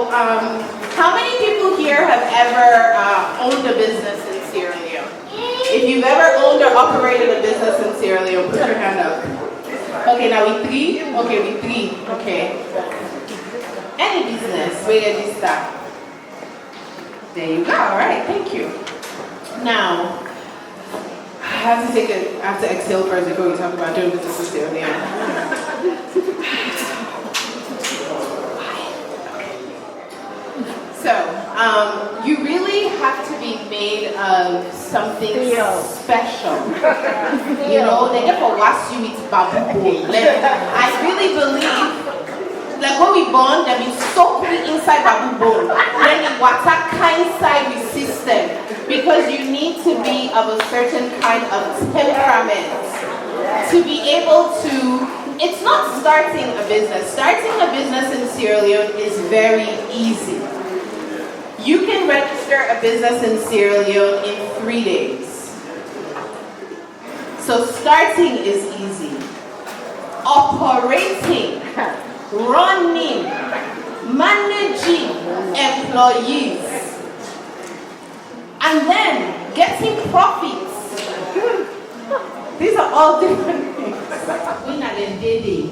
how many people here have ever owned a business in Sierra Leone? If you've ever owned or operated a business in Sierra Leone, put your hand up. Okay, now we three? Okay, we three. Okay. Any business, where did you start? There you go. All right, thank you. Now, I have to exhale first before we talk about doing business in Sierra Leone. So, you really have to be made of something special. You know, they never wash you with babu. I really believe, like when we born, they be soaked inside babu bone. Then the water inside the system, because you need to be of a certain kind of temperament to be able to. It's not starting a business. Starting a business in Sierra Leone is very easy. You can register a business in Sierra Leone in 3 days. So starting is easy. Operating, running, managing employees, and then getting profits. These are all different things. When at the day,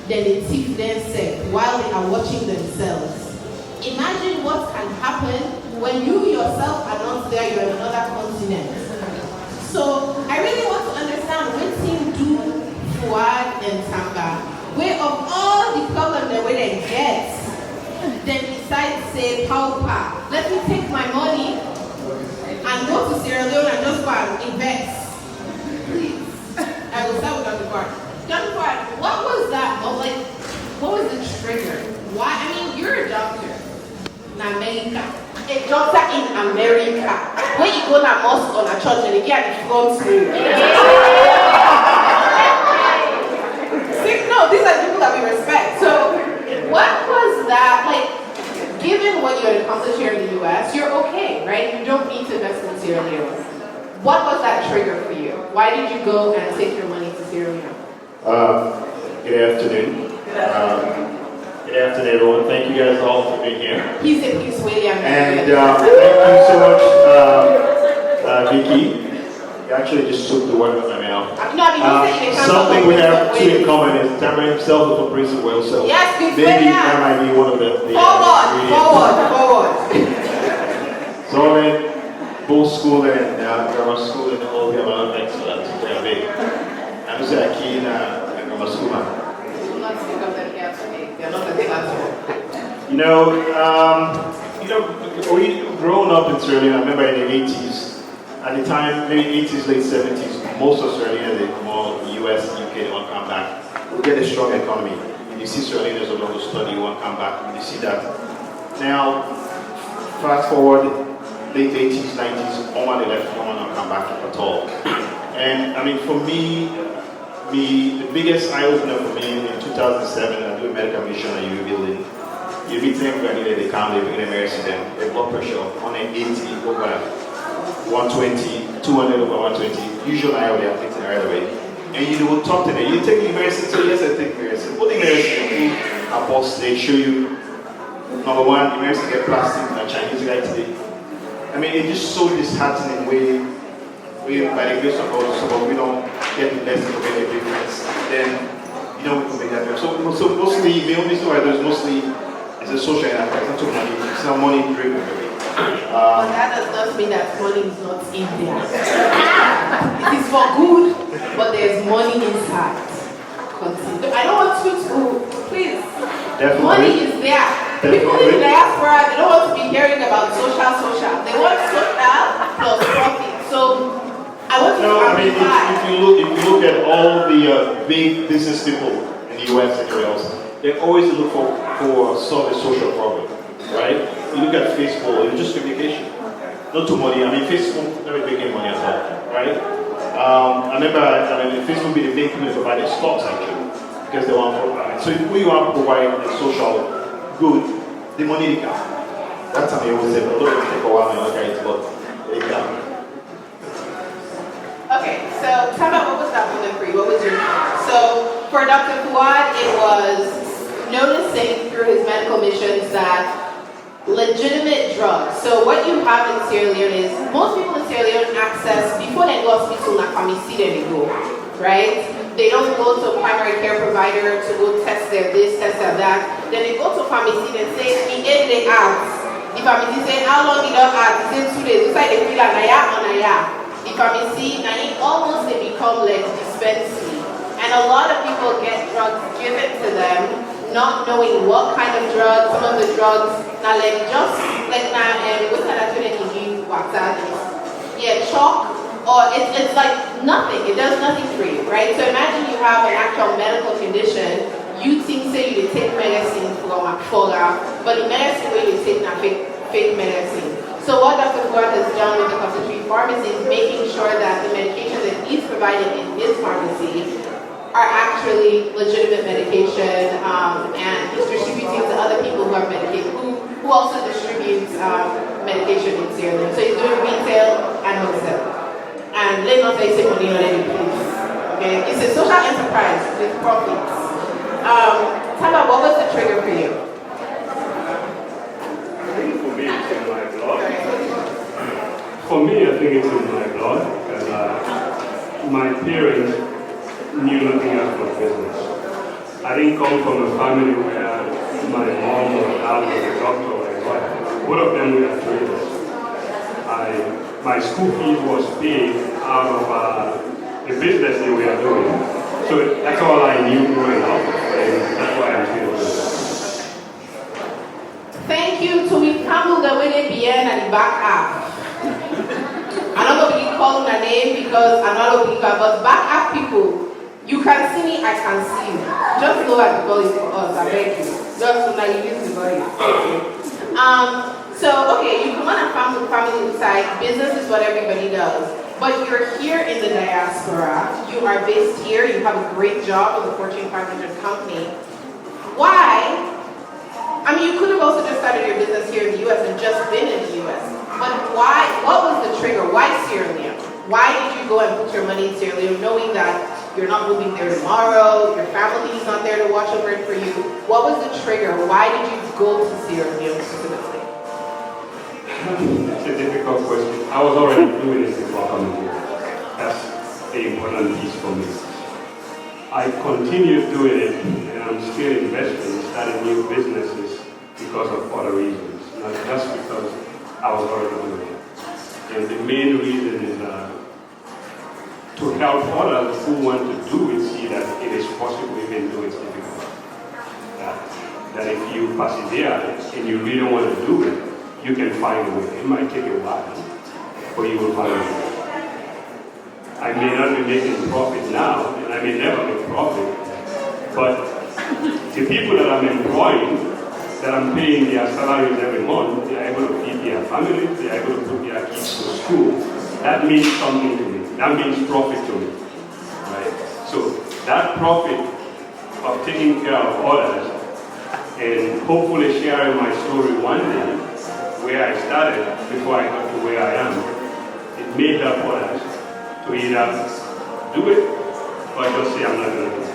then the thief themselves while they are watching themselves. Imagine what can happen when you yourself are not there, you're in another continent. So I really want to understand what team do Fouad and Tamba, where of all the problems that they get, then decide to say, Paupa, let me take my money and go to Sierra Leone and just go and invest. Please. I will start with Dr. Fouad. Dr. Fouad, what was that? What was the trigger? Why? I mean, you're a doctor. In America, a doctor in America, when you go to a mosque or a church and they get the front row. No, these are people that we respect. So, what was that like? Given what you had accomplished here in the U.S., you're okay, right? You don't need to invest in Sierra Leone. What was that trigger for you? Why did you go and take your money to Sierra Leone? Good afternoon. Good afternoon, everyone. Thank you guys all for being here. He's William. And thank you so much, Vickie. You actually just took the word out of my mouth. Something we have two in common is Tamba himself is from Prince of Wales, so yes, maybe that might be one of the forward. So I'm in both school and grammar school in all the other things, so that's very big. I'm just a key in grammar school, man. We grown up in Sierra Leone. I remember in the 80s, at the time, maybe 80s, late 70s, most of Sierra Leone, they come on US, UK, they want to come back. We get a strong economy. If you see Sierra Leone, there's a lot of study, you want to come back. You see that. Now, fast forward, late 80s, 90s, all my left, no one will come back at all. And I mean, for me, the biggest eye-opener for me in 2007, I do a medical mission at UV building. You meet them when they come, they bring them them. Their blood pressure, 180 over 120, 200 over 120. Usually I would have taken right away. And you will talk to them. You take the medicine, so yes, I take medicine. Put the medicine, a box, they show you, number one, the medicine get plastic, a Chinese guy today. I mean, it's just so disheartening way. We, by the grace of God, so we don't get the lesson of any difference, then we can make that difference. So mostly, the only story I do is mostly it's a social enterprise, not too money. It's not money driven. But that does not mean that money is not in there. It is for good, but there's money inside. Continue. I don't want you to, please. Definitely. Money is there. People in diaspora, they don't want to be hearing about social. They want social plus profit. So I want you to if you look at all the big business people in the US and everywhere else, they always look for solve a social problem, right? You look at Facebook, it's just communication, not too money. I mean, Facebook never making money at all, right? I remember, Facebook be the main people that provide stocks actually, because they want to provide. So if you want to provide a social good, the money they come. That's what I always say, but it will take a while and look at it, but they come. Okay, so tell me what was that moment for you? What was your so for Dr. Fouad, it was noticing through his medical missions that legitimate drugs. So what you have in Sierra Leone is, most people in Sierra Leone access, before they go to hospital, na pharmacy they go, right? They don't go to a primary care provider to go test their this, test their that. Then they go to pharmacy and say, in 8 day ads. The pharmacy say, how long did you add? It says 2 days. It's like they feel like, the pharmacy, almost they become like dispensary. And a lot of people get drugs given to them, not knowing what kind of drugs, some of the drugs, now like just like now, and what's that actually in WhatsApp? Yeah, chalk, or it's like nothing, it does nothing for you, right? So imagine you have an actual medical condition, you think say you take medicine from a Fora, but the medicine where you take now fake medicine. So what Dr. Fouad has done with the concentrated pharmacy is making sure that the medication that he's providing in his pharmacy are actually legitimate medication, and he's distributing to other people who have medication, who also distributes medication in Sierra Leone. So he's doing retail and wholesale. And let's not say money on any please. Okay, it's a social enterprise with profits. Tamba, what was the trigger for you? I think for me it's in my blood. For me, I think it's in my blood because my parents knew nothing else but business. I didn't come from a family where my mom or dad was a doctor or a lawyer. Both of them were traders. My school fees was paid out of the business that we are doing. So that's all I knew growing up, and that's why I'm still doing it. Thank you to we handle the way they begin at the back half. I'm not going to be calling a name because I'm not going to be but back half people. You can see me, I can see you. Just know that the ball is for us, I beg you. Just so that you use the body. So, okay, you come on a family side, business is what everybody does. But you're here in the diaspora, you are based here, you have a great job with a Fortune 500 company. Why? I mean, you could have also just started your business here in the US and just been in the US. But why, what was the trigger? Why Sierra Leone? Why did you go and put your money in Sierra Leone knowing that you're not moving there tomorrow, your family is not there to watch over it for you? What was the trigger? Why did you go to Sierra Leone specifically? It's a difficult question. I was already doing this before coming here. That's the important piece for me. I continued doing it, and I'm still investing, starting new businesses because of other reasons, not just because I was already doing it. And the main reason is to help others who want to do it see that it is possible even though it's difficult. That if you persevere and you really want to do it, you can find a way. It might take a while, but you will find a way. I may not be making profit now, and I may never make profit, but the people that I'm employing, that I'm paying their salaries every month, they are able to feed their families, they are able to put their kids to school. That means something to me. That means profit to me. Right? So that profit of taking care of others and hopefully sharing my story one day, where I started before I got to where I am, it may help others to either do it or just say I'm not going to do it.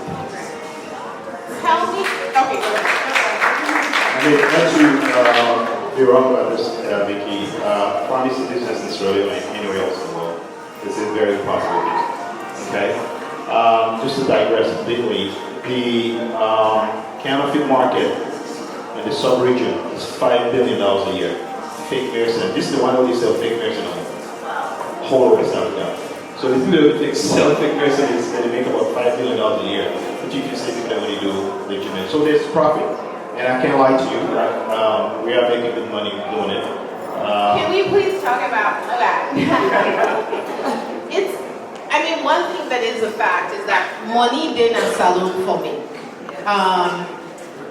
Tell me, okay, go ahead. I mean, as you wrong about this, Vickie, pharmacy business in Sierra Leone, anywhere else in the world, is a very profitable business. Okay? Just to digress completely, the counterfeit market in the sub-region is $5 billion a year. Fake medicine. This is the one where they sell fake medicine whole over South Africa. So the people that sell fake medicine is that they make about $5 billion a year, but you can say people that only do legitimate. So there's profit. And I can't lie to you, right? We are making good money doing it. Can we please talk about that? I mean, one thing that is a fact is that money didn't salon for me.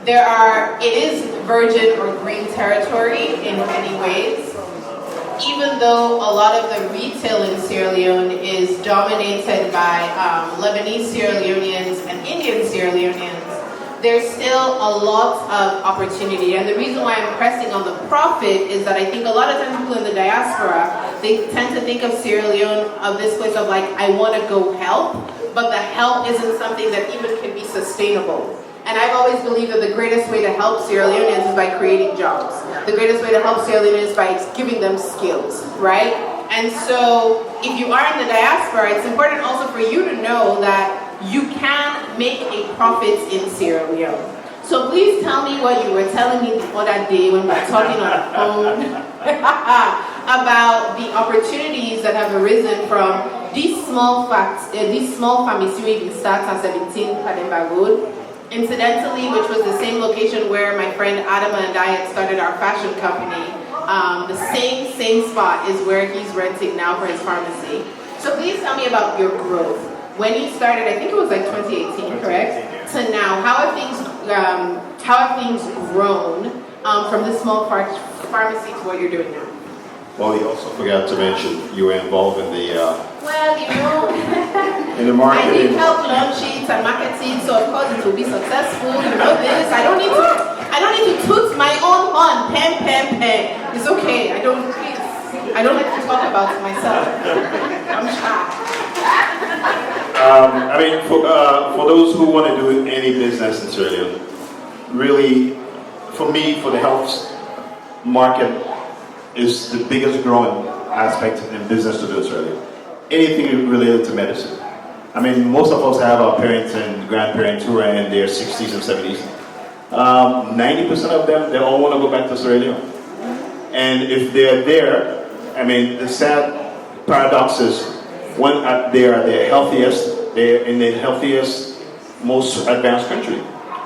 It is virgin or green territory in many ways. Even though a lot of the retail in Sierra Leone is dominated by Lebanese Sierra Leoneans and Indian Sierra Leoneans, there's still a lot of opportunity. And the reason why I'm pressing on the profit is that I think a lot of times people in the diaspora, they tend to think of Sierra Leone, of this place of like, I want to go help, but the help isn't something that even can be sustainable. And I've always believed that the greatest way to help Sierra Leoneans is by creating jobs. The greatest way to help Sierra Leoneans is by giving them skills, right? And so if you are in the diaspora, it's important also for you to know that you can make a profit in Sierra Leone. So please tell me what you were telling me the other day when we were talking on the phone about the opportunities that have arisen from these small families who even start at 17 Pademba Road. Incidentally, which was the same location where my friend Adama and I had started our fashion company. The same spot is where he's renting now for his pharmacy. So please tell me about your growth. When you started, I think it was like 2018, correct? To now, how have things grown from this small pharmacy to what you're doing now? Well, you also forgot to mention you were involved in the Well, you know, in the marketing. I need help launch it and marketing, so of course it will be successful. You know this. I don't need to toot my own horn. Pen. It's okay. I don't like to talk about myself. I'm shy. I mean, for those who want to do any business in Sierra Leone, really, for me, for the health market is the biggest growing aspect in business to do in Sierra Leone. Anything related to medicine. I mean, most of us have our parents and grandparents who are in their 60s and 70s. 90% of them, they all want to go back to Sierra Leone. And if they're there, I mean, the sad paradox is when they are the healthiest, they're in the healthiest, most advanced country.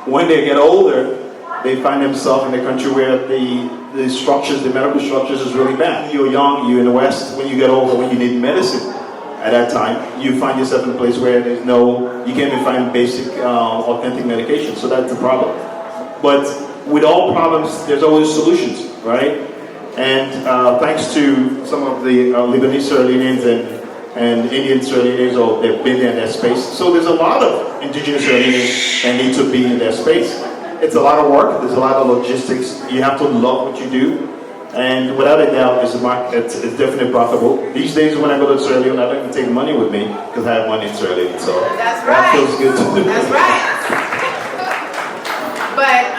When they get older, they find themselves in a country where the structures, the medical structures is really bad. You're young, you're in the West. When you get older, when you need medicine, at that time, you find yourself in a place where you can't even find basic, authentic medication. So that's the problem. But with all problems, there's always solutions, right? And thanks to some of the Lebanese Sierra Leoneans and Indian Sierra Leoneans, they've been there in that space. So there's a lot of indigenous Sierra Leoneans that need to be in their space. It's a lot of work. There's a lot of logistics. You have to love what you do. And without a doubt, it's definitely profitable. These days when I go to Sierra Leone, I don't even take money with me because I have money in Sierra Leone. So that's right. That feels good to do. That's right. But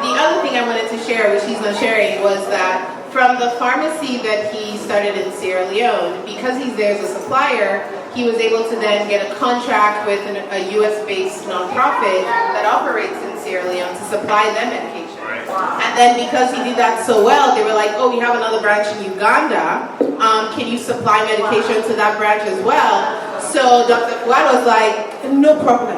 the other thing I wanted to share, which he's not sharing, was that from the pharmacy that he started in Sierra Leone, because he's there as a supplier, he was able to then get a contract with a US-based nonprofit that operates in Sierra Leone to supply them medication. And then because he did that so well, they were like, oh, we have another branch in Uganda. Can you supply medication to that branch as well? So Dr. Fouad was like, no problem.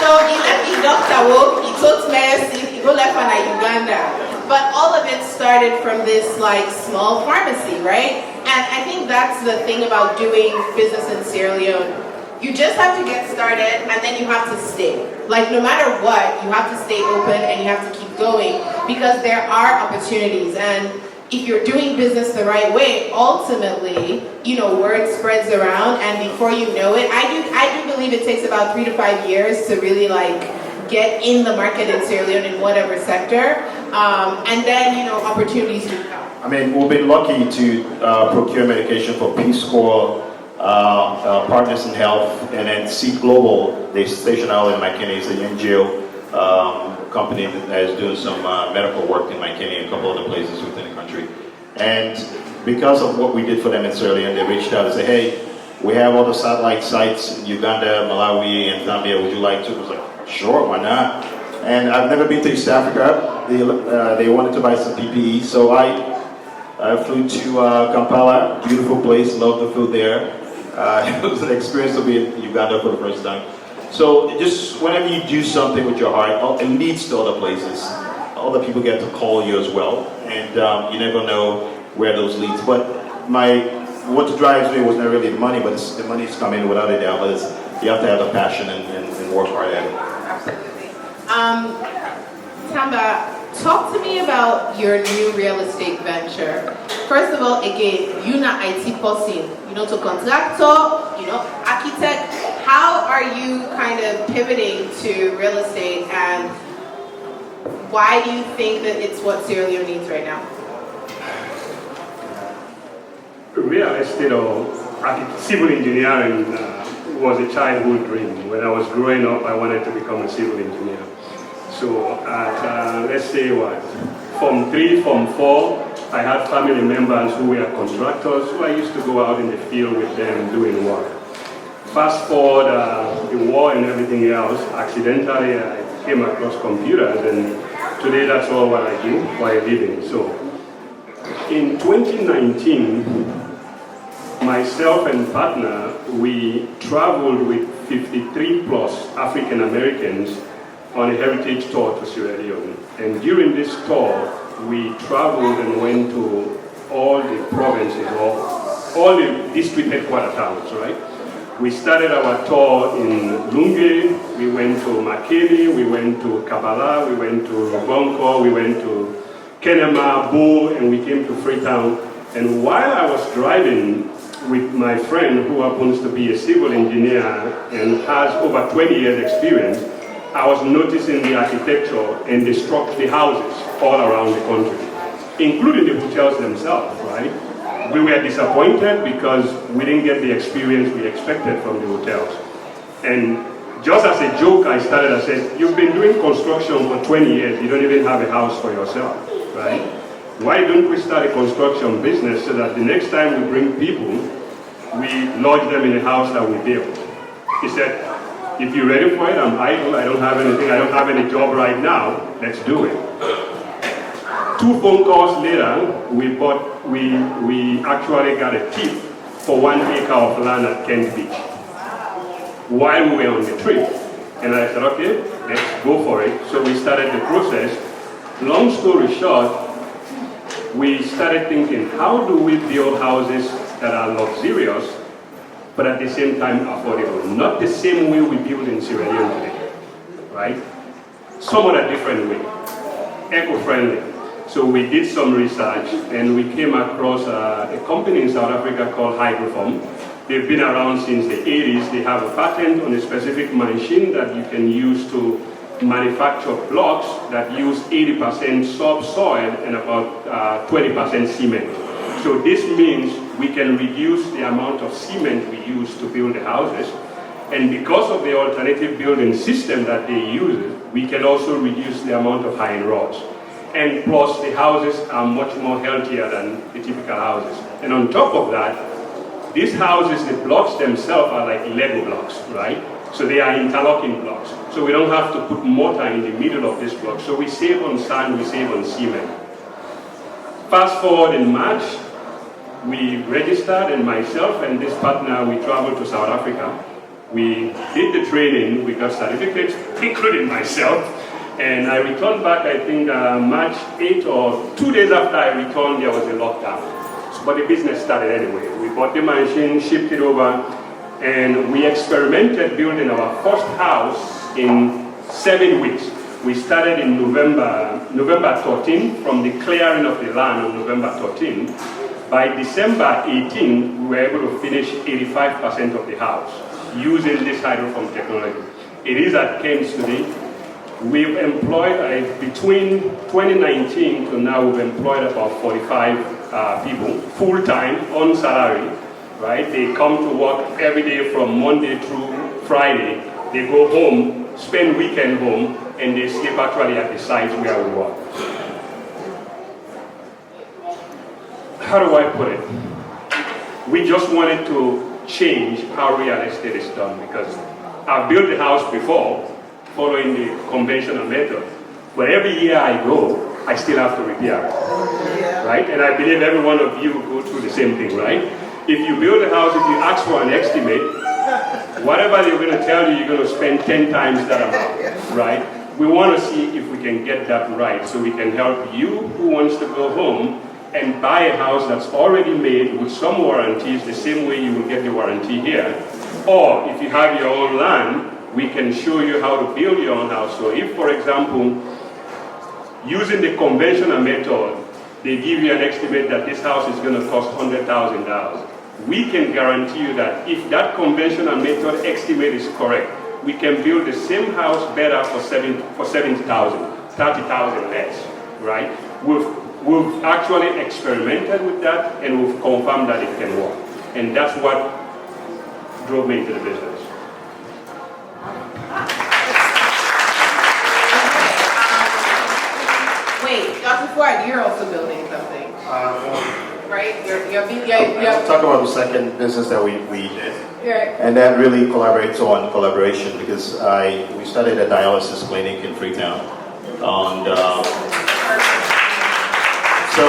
So he left his doctor work, he took medicine, he go left on Uganda. But all of it started from this like small pharmacy, right? And I think that's the thing about doing business in Sierra Leone. You just have to get started and then you have to stay. Like no matter what, you have to stay open and you have to keep going because there are opportunities. And if you're doing business the right way, ultimately, word spreads around and before you know it, I do believe it takes about 3 to 5 years to really like get in the market in Sierra Leone in whatever sector. And then, opportunities will come. I mean, we've been lucky to procure medication for Peace Corps, Partners in Health, and then Seed Global. They station out in McKinney. It's a NGO company that is doing some medical work in McKinney and a couple other places within the country. And because of what we did for them in Sierra Leone, they reached out and said, hey, we have all the satellite sites in Uganda, Malawi, and Zambia. Would you like to? I was like, sure, why not? And I've never been to East Africa. They wanted to buy some PPE, so I flew to Kampala, beautiful place, loved the food there. It was an experience to be in Uganda for the first time. So just whenever you do something with your heart, it leads to other places. Other people get to call you as well, and you never know where those leads. But what drives me was not really the money, but the money's coming without a doubt. But you have to have a passion and work hard at it. Absolutely. Tamba, talk to me about your new real estate venture. First of all, again, you're not IT person, to contractor, architect. How are you kind of pivoting to real estate and why do you think that it's what Sierra Leone needs right now? Real estate or civil engineering was a childhood dream. When I was growing up, I wanted to become a civil engineer. So at, let's say what, Form 3, Form 4, I had family members who were contractors, so I used to go out in the field with them doing work. Fast forward the war and everything else, accidentally I came across computers, and today that's all what I do for a living. So in 2019, myself and partner, we traveled with 53 plus African Americans on a heritage tour to Sierra Leone. And during this tour, we traveled and went to all the provinces, all the district headquarter towns, right? We started our tour in Lunge, we went to Makeni, we went to Kabbalah, we went to Rubonko, we went to Kenema, Bo, and we came to Freetown. And while I was driving with my friend who happens to be a civil engineer and has over 20 years experience, I was noticing the architecture and the houses all around the country, including the hotels themselves, right? We were disappointed because we didn't get the experience we expected from the hotels. And just as a joke, I said, you've been doing construction for 20 years, you don't even have a house for yourself, right? Why don't we start a construction business so that the next time we bring people, we lodge them in a house that we build? He said, if you're ready for it, I'm idle, I don't have anything, I don't have any job right now, let's do it. 2 phone calls later, we actually got a tip for 1 acre of land at Kent Beach while we were on the trip. And I said, okay, let's go for it. So we started the process. Long story short, we started thinking, how do we build houses that are luxurious, but at the same time affordable? Not the same way we build in Sierra Leone today, right? Somewhat a different way, eco-friendly. So we did some research and we came across a company in South Africa called Hydroform. They've been around since the 80s. They have a patent on a specific machine that you can use to manufacture blocks that use 80% subsoil and about 20% cement. So this means we can reduce the amount of cement we use to build the houses. And because of the alternative building system that they use, we can also reduce the amount of iron rods. And plus, the houses are much more healthier than the typical houses. And on top of that, these houses, the blocks themselves are like Lego blocks, right? So they are interlocking blocks. So we don't have to put mortar in the middle of this block. So we save on sand, we save on cement. Fast forward in March, we registered, and myself and this partner, we traveled to South Africa. We did the training, we got certificates, including myself. And I returned back, I think, March 8th or 2 days after I returned, there was a lockdown. So, but the business started anyway. We bought the machine, shipped it over, and we experimented building our first house in 7 weeks. We started in November 13, from the clearing of the land on November 13. By December 18, we were able to finish 85% of the house using this Hydroform technology. It is at Kent today. We've employed, between 2019 to now, we've employed about 45 people, full-time, on salary, right? They come to work every day from Monday through Friday. They go home, spend weekend home, and they sleep actually at the site where we work. How do I put it? We just wanted to change how real estate is done, because I've built the house before, following the conventional method. But every year I go, I still have to repair it, right? And I believe every one of you go through the same thing, right? If you build a house, if you ask for an estimate, whatever they're going to tell you, you're going to spend 10 times that amount, right? We want to see if we can get that right, so we can help you who wants to go home and buy a house that's already made with some warranties, the same way you will get the warranty here. Or if you have your own land, we can show you how to build your own house. So if, for example, using the conventional method, they give you an estimate that this house is going to cost $100,000. We can guarantee you that if that conventional method estimate is correct, we can build the same house better for $70,000, $30,000 less, right? We've actually experimented with that, and we've confirmed that it can work. And that's what drove me into the business. Fouad, you're also building something, right? I'll talk about the second business that we did. Right. And that really collaborates on collaboration because we started a dialysis clinic in Freetown. And so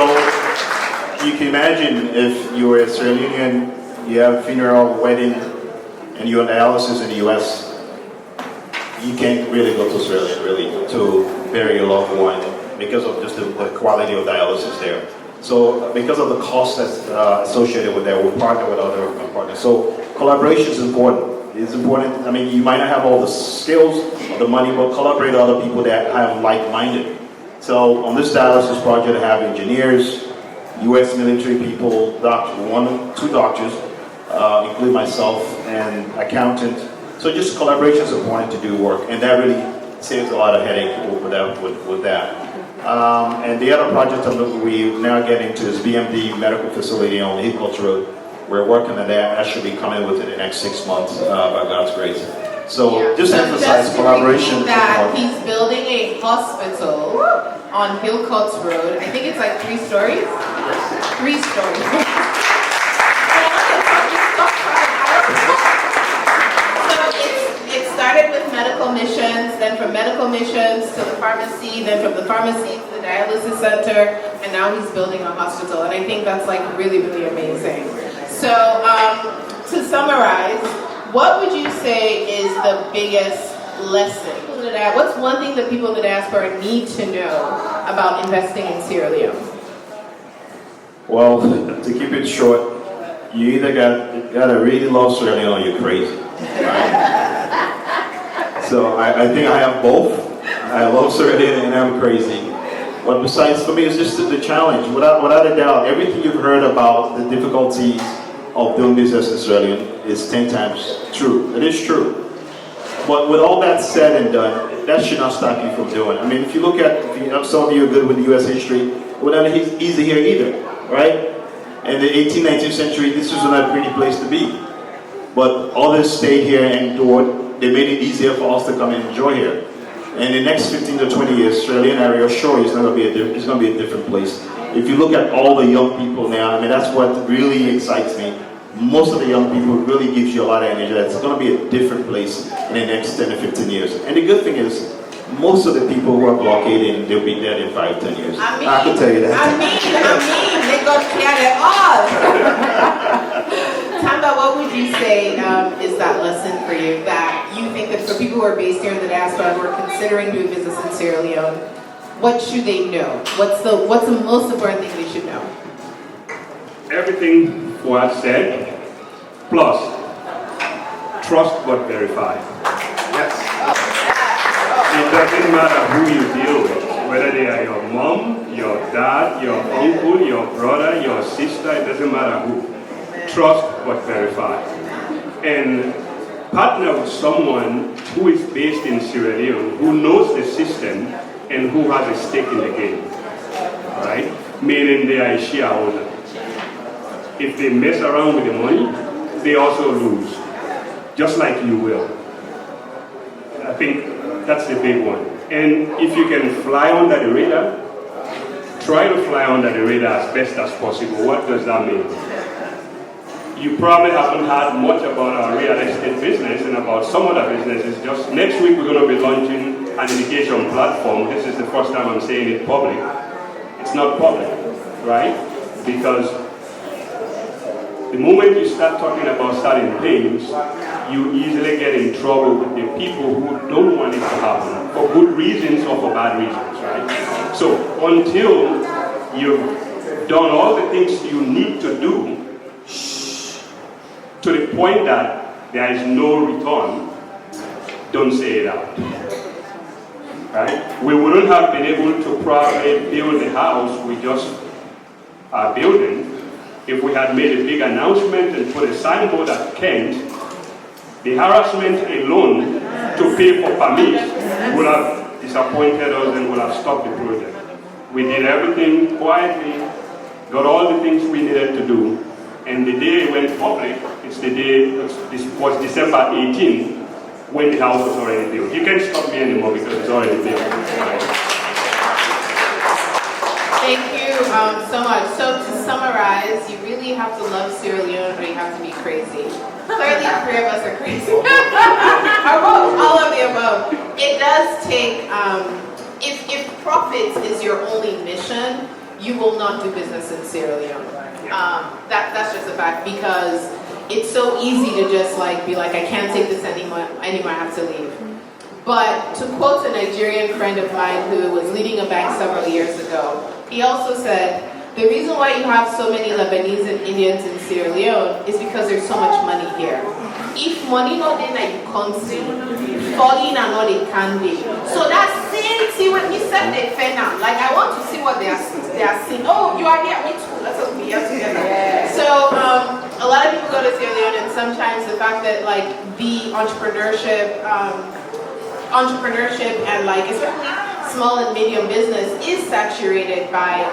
you can imagine if you were a Sierra Leonean, you have a funeral, wedding, and you're on dialysis in the US, you can't really go to Sierra Leone really to bury your loved one because of just the quality of dialysis there. So because of the cost that's associated with that, we'll partner with other partners. So collaboration is important. It's important. I mean, you might not have all the skills or the money, but collaborate with other people that have like-minded. So on this dialysis project, I have engineers, U.S. military people, two doctors, including myself, and accountant. So just collaboration is important to do work, and that really saves a lot of headache with that. And the other project we now get into is BMD medical facility on Hillcoats Road. We're working on that. That should be coming within the next 6 months by God's grace. So just emphasize collaboration. That he's building a hospital on Hillcoats Road. I think it's like 3 stories. 3 stories. It started with medical missions, then from medical missions to the pharmacy, then from the pharmacy to the dialysis center, and now he's building a hospital. And I think that's like really, really amazing. So to summarize, what would you say is the biggest lesson? What's one thing that people in the diaspora need to know about investing in Sierra Leone? Well, to keep it short, you either gotta really love Sierra Leone or you're crazy. Right? So I think I have both. I love Sierra Leone and I'm crazy. But besides, for me, it's just the challenge. Without a doubt, everything you've heard about the difficulties of doing business in Sierra Leone is 10 times true. It is true. But with all that said and done, that should not stop you from doing. I mean, if you look at, some of you are good with U.S. history, it would not be easy here either, right? In the 18th, 19th century, this was not a pretty place to be. But others stayed here and they made it easier for us to come and enjoy here. And in the next 15 to 20 years, Sierra Leone area, sure, it's going to be a different place. If you look at all the young people now, I mean, that's what really excites me. Most of the young people really gives you a lot of energy. That's going to be a different place in the next 10 to 15 years. And the good thing is, most of the people who are blockading, they'll be dead in 5 to 10 years. I can tell you that. They got carried off. Tamba, what would you say is that lesson for you that you think that for people who are based here in the diaspora who are considering doing business in Sierra Leone, what should they know? What's the most important thing they should know? Everything Fouad said, plus trust but verify. Yes. It doesn't matter who you deal with, whether they are your mom, your dad, your uncle, your brother, your sister, it doesn't matter who. Trust but verify. And partner with someone who is based in Sierra Leone, who knows the system and who has a stake in the game, right? Meaning they are a shareholder. If they mess around with the money, they also lose, just like you will. I think that's the big one. And if you can fly under the radar, try to fly under the radar as best as possible. What does that mean? You probably haven't heard much about our real estate business and about some other businesses. Just next week we're going to be launching an education platform. This is the first time I'm saying it public. It's not public, right? Because the moment you start talking about certain things, you easily get in trouble with the people who don't want it to happen, for good reasons or for bad reasons, right? So until you've done all the things you need to do, to the point that there is no return, don't say it out. Right? We wouldn't have been able to probably build the house we just are building if we had made a big announcement and put a signboard at Kent. The harassment alone to pay for permits would have disappointed us and would have stopped the project. We did everything quietly, got all the things we needed to do, and the day it went public, this was December 18th, when the house was already built. You can't stop me anymore because it's already built. Right? so much. So to summarize, you really have to love Sierra Leone or you have to be crazy. Clearly, the three of us are crazy. All of the above. It does take, if profits is your only mission, you will not do business in Sierra Leone. That's just a fact, because it's so easy to just like be like, I can't take this anymore, I have to leave. But to quote a Nigerian friend of mine who was leading a bank several years ago, he also said, the reason why you have so many Lebanese and Indians in Sierra Leone is because there's so much money here. If money not in a country, falling and not it can be. So that's see when we said they fair now. Like I want to see what they are seeing. Oh, you are here, me too. Let's all be here together. Yeah. So a lot of people go to Sierra Leone, and sometimes the fact that like the entrepreneurship and like especially small and medium business is saturated by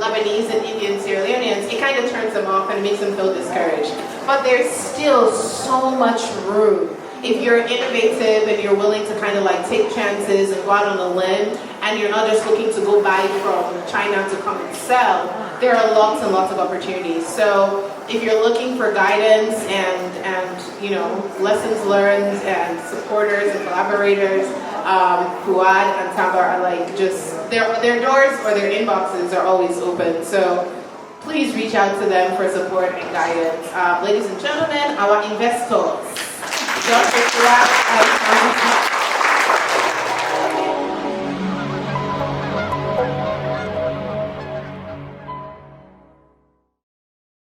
Lebanese and Indian Sierra Leoneans, it kind of turns them off and makes them feel discouraged. But there's still so much room. If you're innovative and you're willing to kind of like take chances and go out on a limb, and you're not just looking to go buy from China to come and sell, there are lots and lots of opportunities. So if you're looking for guidance and you know, lessons learned and supporters and collaborators, Fouad and Tamba are like just, their doors or their inboxes are always open. So please reach out to them for support and guidance. Ladies and gentlemen, our investors, Dr. Fouad and Tamba.